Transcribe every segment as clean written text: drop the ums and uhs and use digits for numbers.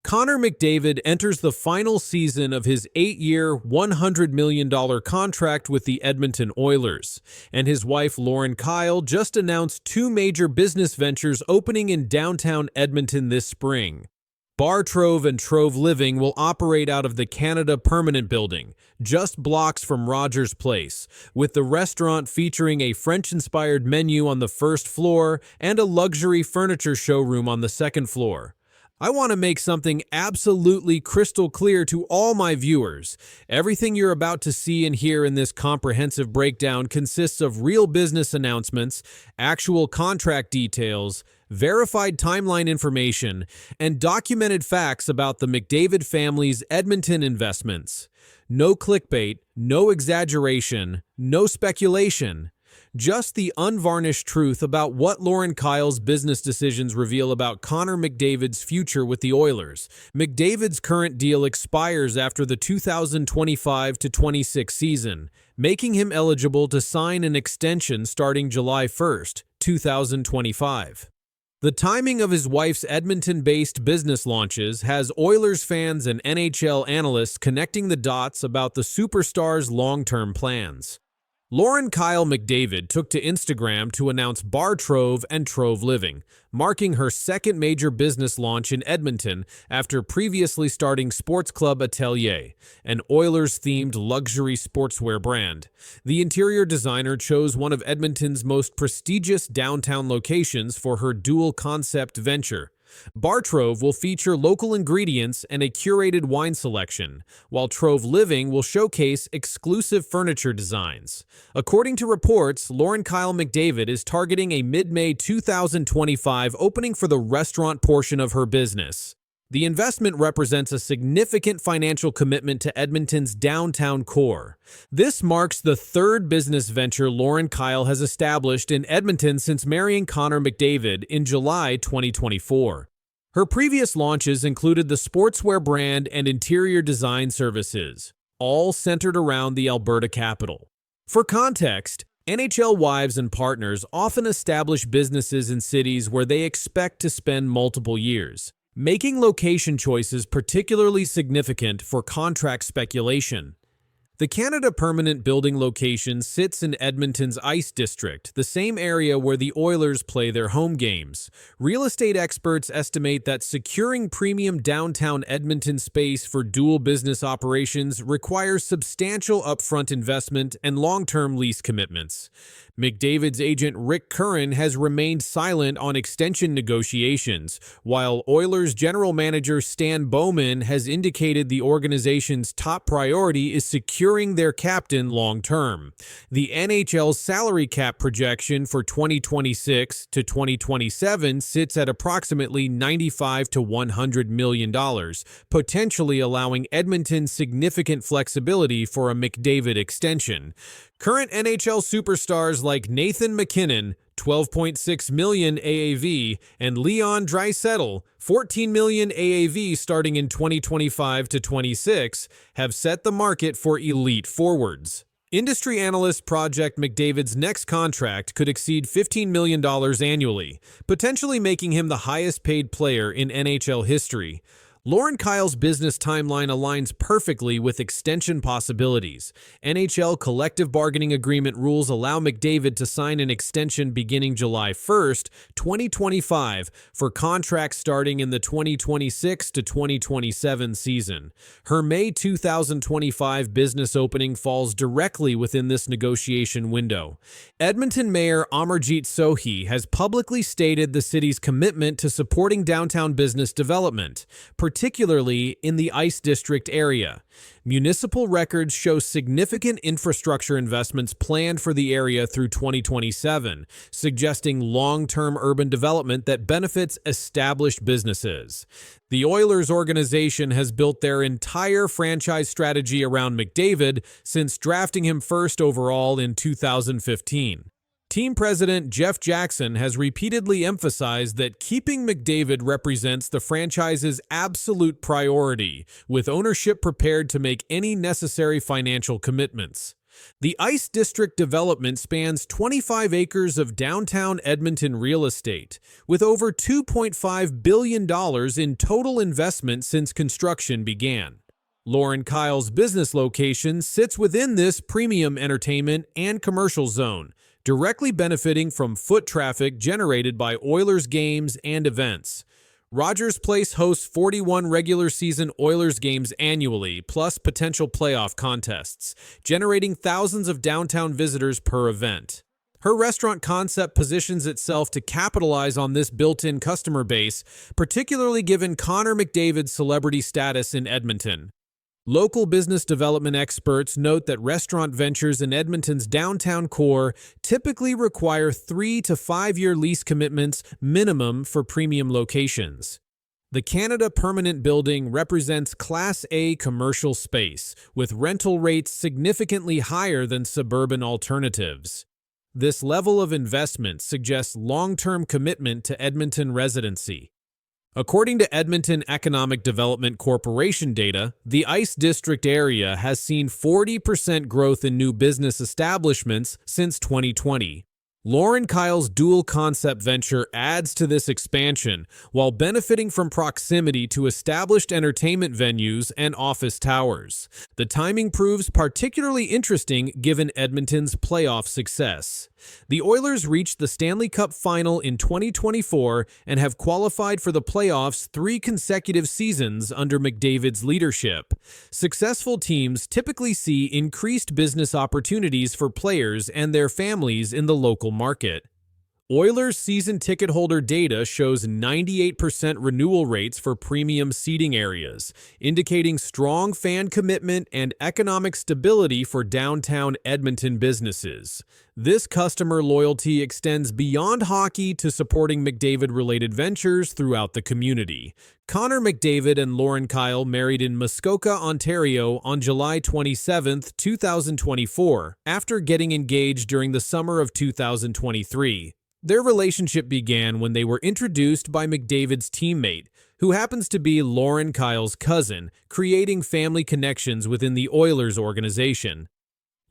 Connor McDavid enters the final season of his 8-year, $100 million contract with the Edmonton Oilers, and his wife Lauren Kyle just announced 2 major business ventures opening in downtown Edmonton this spring. Trove and Trove Living will operate out of the Canada Permanent Building, just blocks from Rogers Place, with the restaurant featuring a French-inspired menu on the first floor and a luxury furniture showroom on the second floor. I want to make something absolutely crystal clear to all my viewers. Everything you're about to see and hear in this comprehensive breakdown consists of real business announcements, actual contract details, verified timeline information, and documented facts about the McDavid family's Edmonton investments. No clickbait, no exaggeration, no speculation. Just the unvarnished truth about what Lauren Kyle's business decisions reveal about Connor McDavid's future with the Oilers. McDavid's current deal expires after the 2025-26 season, making him eligible to sign an extension starting July 1, 2025. The timing of his wife's Edmonton-based business launches has Oilers fans and NHL analysts connecting the dots about the superstar's long-term plans. Lauren Kyle McDavid took to Instagram to announce Trove and Trove Living, marking her second major business launch in Edmonton after previously starting Sports Club Atelier, an Oilers-themed luxury sportswear brand. The interior designer chose one of Edmonton's most prestigious downtown locations for her dual-concept venture. Trove will feature local ingredients and a curated wine selection, while Trove Living will showcase exclusive furniture designs. According to reports, Lauren Kyle McDavid is targeting a mid-May 2025 opening for the restaurant portion of her business. The investment represents a significant financial commitment to Edmonton's downtown core. This marks the third business venture Lauren Kyle has established in Edmonton since marrying Connor McDavid in July 2024. Her previous launches included the sportswear brand and interior design services, all centered around the Alberta capital. For context, NHL wives and partners often establish businesses in cities where they expect to spend multiple years, making location choices particularly significant for contract speculation. The Canada Permanent Building location sits in Edmonton's Ice District, the same area where the Oilers play their home games. Real estate experts estimate that securing premium downtown Edmonton space for dual business operations requires substantial upfront investment and long-term lease commitments. McDavid's agent Rick Curran has remained silent on extension negotiations, while Oilers general manager Stan Bowman has indicated the organization's top priority is securing their captain long-term. The NHL's salary cap projection for 2026 to 2027 sits at approximately $95 to $100 million, potentially allowing Edmonton significant flexibility for a McDavid extension. Current NHL superstars like Nathan MacKinnon, $12.6 million AAV, and Leon Draisaitl, $14 million AAV starting in 2025 to 26, have set the market for elite forwards. Industry analysts project McDavid's next contract could exceed $15 million annually, potentially making him the highest-paid player in NHL history. Lauren Kyle's business timeline aligns perfectly with extension possibilities. NHL collective bargaining agreement rules allow McDavid to sign an extension beginning July 1, 2025, for contracts starting in the 2026 to 2027 season. Her May 2025 business opening falls directly within this negotiation window. Edmonton Mayor Amarjeet Sohi has publicly stated the city's commitment to supporting downtown business development, particularly in the Ice District area. Municipal records show significant infrastructure investments planned for the area through 2027, suggesting long-term urban development that benefits established businesses. The Oilers organization has built their entire franchise strategy around McDavid since drafting him first overall in 2015. Team president Jeff Jackson has repeatedly emphasized that keeping McDavid represents the franchise's absolute priority, with ownership prepared to make any necessary financial commitments. The Ice District development spans 25 acres of downtown Edmonton real estate, with over $2.5 billion in total investment since construction began. Lauren Kyle's business location sits within this premium entertainment and commercial zone, directly benefiting from foot traffic generated by Oilers games and events. Rogers Place hosts 41 regular season Oilers games annually, plus potential playoff contests, generating thousands of downtown visitors per event. Her restaurant concept positions itself to capitalize on this built-in customer base, particularly given Connor McDavid's celebrity status in Edmonton. Local business development experts note that restaurant ventures in Edmonton's downtown core typically require 3 to 5 year lease commitments minimum for premium locations. The Canada Permanent Building represents Class A commercial space, with rental rates significantly higher than suburban alternatives. This level of investment suggests long-term commitment to Edmonton residency. According to Edmonton Economic Development Corporation data, the Ice District area has seen 40% growth in new business establishments since 2020. Lauren Kyle's dual-concept venture adds to this expansion while benefiting from proximity to established entertainment venues and office towers. The timing proves particularly interesting given Edmonton's playoff success. The Oilers reached the Stanley Cup Final in 2024 and have qualified for the playoffs 3 consecutive seasons under McDavid's leadership. Successful teams typically see increased business opportunities for players and their families in the local market. Oilers season ticket holder data shows 98% renewal rates for premium seating areas, indicating strong fan commitment and economic stability for downtown Edmonton businesses. This customer loyalty extends beyond hockey to supporting McDavid-related ventures throughout the community. Connor McDavid and Lauren Kyle married in Muskoka, Ontario on July 27, 2024, after getting engaged during the summer of 2023. Their relationship began when they were introduced by McDavid's teammate, who happens to be Lauren Kyle's cousin, creating family connections within the Oilers organization.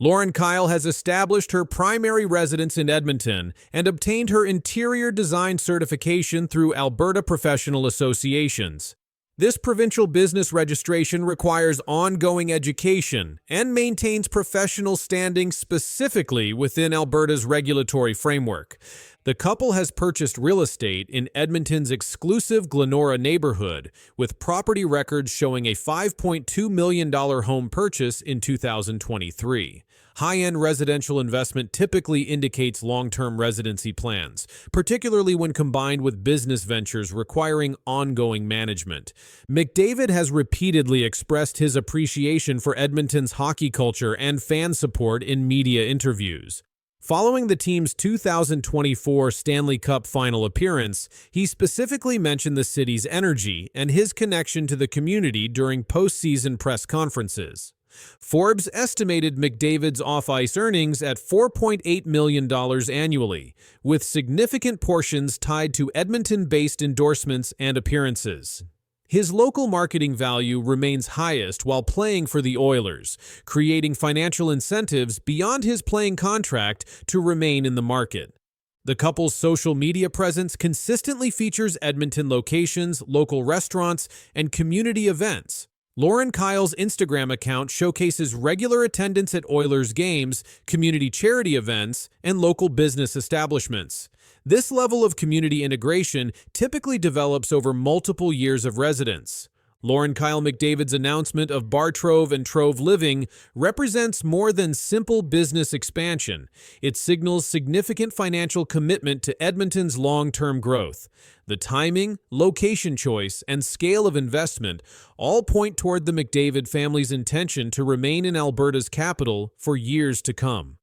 Lauren Kyle has established her primary residence in Edmonton and obtained her interior design certification through Alberta Professional Associations. This provincial business registration requires ongoing education and maintains professional standing specifically within Alberta's regulatory framework. The couple has purchased real estate in Edmonton's exclusive Glenora neighborhood, with property records showing a $5.2 million home purchase in 2023. High-end residential investment typically indicates long-term residency plans, particularly when combined with business ventures requiring ongoing management. McDavid has repeatedly expressed his appreciation for Edmonton's hockey culture and fan support in media interviews. Following the team's 2024 Stanley Cup Final appearance, he specifically mentioned the city's energy and his connection to the community during postseason press conferences. Forbes estimated McDavid's off-ice earnings at $4.8 million annually, with significant portions tied to Edmonton-based endorsements and appearances. His local marketing value remains highest while playing for the Oilers, creating financial incentives beyond his playing contract to remain in the market. The couple's social media presence consistently features Edmonton locations, local restaurants, and community events. Lauren Kyle's Instagram account showcases regular attendance at Oilers games, community charity events, and local business establishments. This level of community integration typically develops over multiple years of residence. Lauren Kyle McDavid's announcement of Trove and Trove Living represents more than simple business expansion. It signals significant financial commitment to Edmonton's long-term growth. The timing, location choice, and scale of investment all point toward the McDavid family's intention to remain in Alberta's capital for years to come.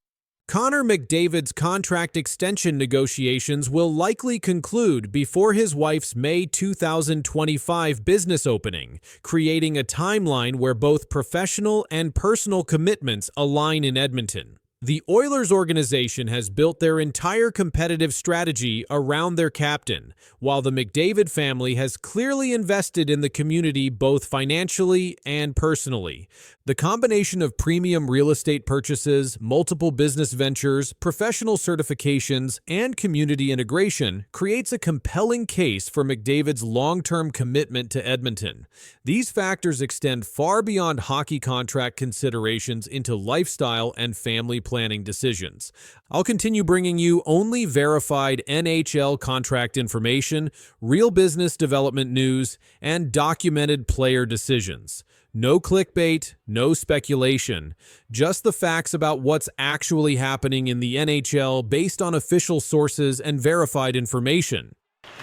Connor McDavid's contract extension negotiations will likely conclude before his wife's May 2025 business opening, creating a timeline where both professional and personal commitments align in Edmonton. The Oilers organization has built their entire competitive strategy around their captain, while the McDavid family has clearly invested in the community both financially and personally. The combination of premium real estate purchases, multiple business ventures, professional certifications, and community integration creates a compelling case for McDavid's long-term commitment to Edmonton. These factors extend far beyond hockey contract considerations into lifestyle and family planning decisions. I'll continue bringing you only verified NHL contract information, real business development news, and documented player decisions. No clickbait, no speculation, just the facts about what's actually happening in the NHL based on official sources and verified information.